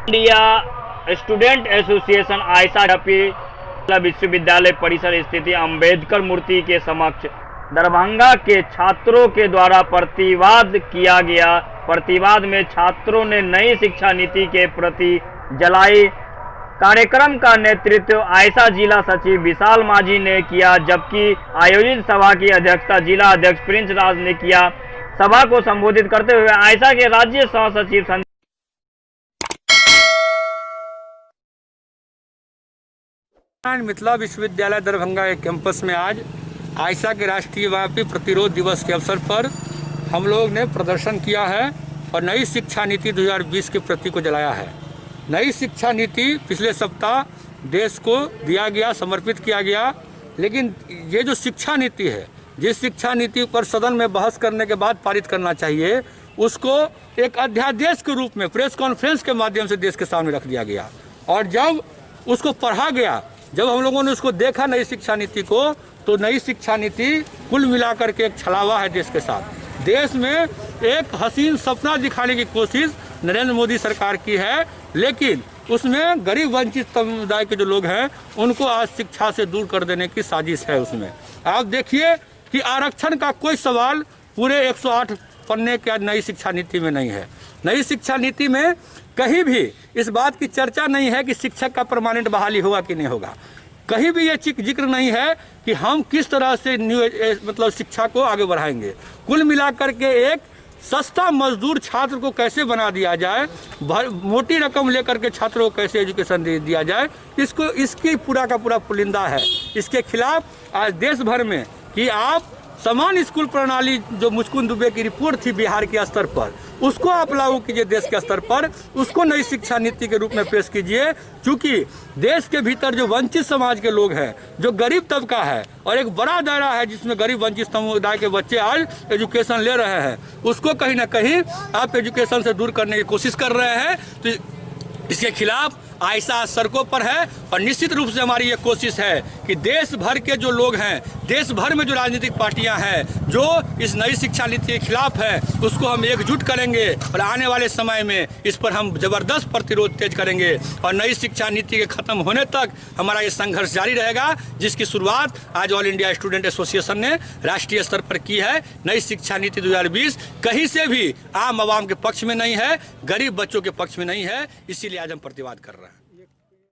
India student association Ayesha विश्वविद्यालय परिसर स्थित अंबेडकर मूर्ति के समक्ष दरभंगा के छात्रों के द्वारा प्रतिवाद किया गया। प्रतिवाद में छात्रों ने नई शिक्षा नीति के प्रति जलाई। कार्यक्रम का नेतृत्व आयशा जिला सचिव विशाल माझी ने किया, जबकि आयोजित सभा की अध्यक्षता जिला अध्यक्ष प्रिंस राज ने किया। सभा को संबोधित करते हुए आयशा के राज्य सह सचिव मिथिला विश्वविद्यालय दरभंगा के कैंपस में आज आयशा के राष्ट्रीय व्यापी प्रतिरोध दिवस के अवसर पर हम लोग ने प्रदर्शन किया है और नई शिक्षा नीति 2020 के प्रति को जलाया है। नई शिक्षा नीति पिछले सप्ताह देश को दिया गया, समर्पित किया गया, लेकिन ये जो शिक्षा नीति है, जिस शिक्षा नीति पर सदन में बहस करने के बाद पारित करना चाहिए, उसको एक अध्यादेश के रूप में प्रेस कॉन्फ्रेंस के माध्यम से देश के सामने रख दिया गया। और जब उसको पढ़ा गया, जब हम लोगों ने उसको देखा नई शिक्षा नीति को, तो नई शिक्षा नीति कुल मिलाकर के एक छलावा है देश के साथ। देश में एक हसीन सपना दिखाने की कोशिश नरेंद्र मोदी सरकार की है, लेकिन उसमें गरीब वंचित समुदाय के जो लोग हैं उनको आज शिक्षा से दूर कर देने की साजिश है। उसमें आप देखिए कि आरक्षण का कोई सवाल पूरे 108 पन्ने के नई शिक्षा नीति में नहीं है। नई शिक्षा नीति में कहीं भी इस बात की चर्चा नहीं है कि शिक्षक का परमानेंट बहाली होगा कि नहीं होगा। कहीं भी ये जिक्र नहीं है कि हम किस तरह से मतलब शिक्षा को आगे बढ़ाएंगे। कुल मिलाकर के एक सस्ता मजदूर छात्र को कैसे बना दिया जाए, मोटी रकम लेकर के छात्रों को कैसे एजुकेशन दिया जाए, इसकी पूरा का पूरा पुलिंदा है। इसके खिलाफ आज देश भर में कि आप समान स्कूल प्रणाली जो मुचकुंद दुबे की रिपोर्ट थी बिहार के स्तर पर, उसको आप लागू कीजिए देश के स्तर पर, उसको नई शिक्षा नीति के रूप में पेश कीजिए। क्योंकि देश के भीतर जो वंचित समाज के लोग हैं, जो गरीब तबका है, और एक बड़ा दायरा है जिसमें गरीब वंचित समुदाय के बच्चे आज एजुकेशन ले रहे हैं, उसको कहीं ना कहीं आप एजुकेशन से दूर करने की कोशिश कर रहे हैं। तो इसके खिलाफ आयशा सड़कों पर है और निश्चित रूप से हमारी ये कोशिश है कि देश भर के जो लोग हैं, देश भर में जो राजनीतिक पार्टियां हैं जो इस नई शिक्षा नीति के खिलाफ है, उसको हम एकजुट करेंगे और आने वाले समय में इस पर हम जबरदस्त प्रतिरोध तेज करेंगे और नई शिक्षा नीति के खत्म होने तक हमारा ये संघर्ष जारी रहेगा, जिसकी शुरुआत आज ऑल इंडिया स्टूडेंट एसोसिएशन ने राष्ट्रीय स्तर पर की है। नई शिक्षा नीति 2020 कहीं से भी आम आवाम के पक्ष में नहीं है, गरीब बच्चों के पक्ष में नहीं है, इसीलिए आज हम प्रतिवाद कर रहे हैं।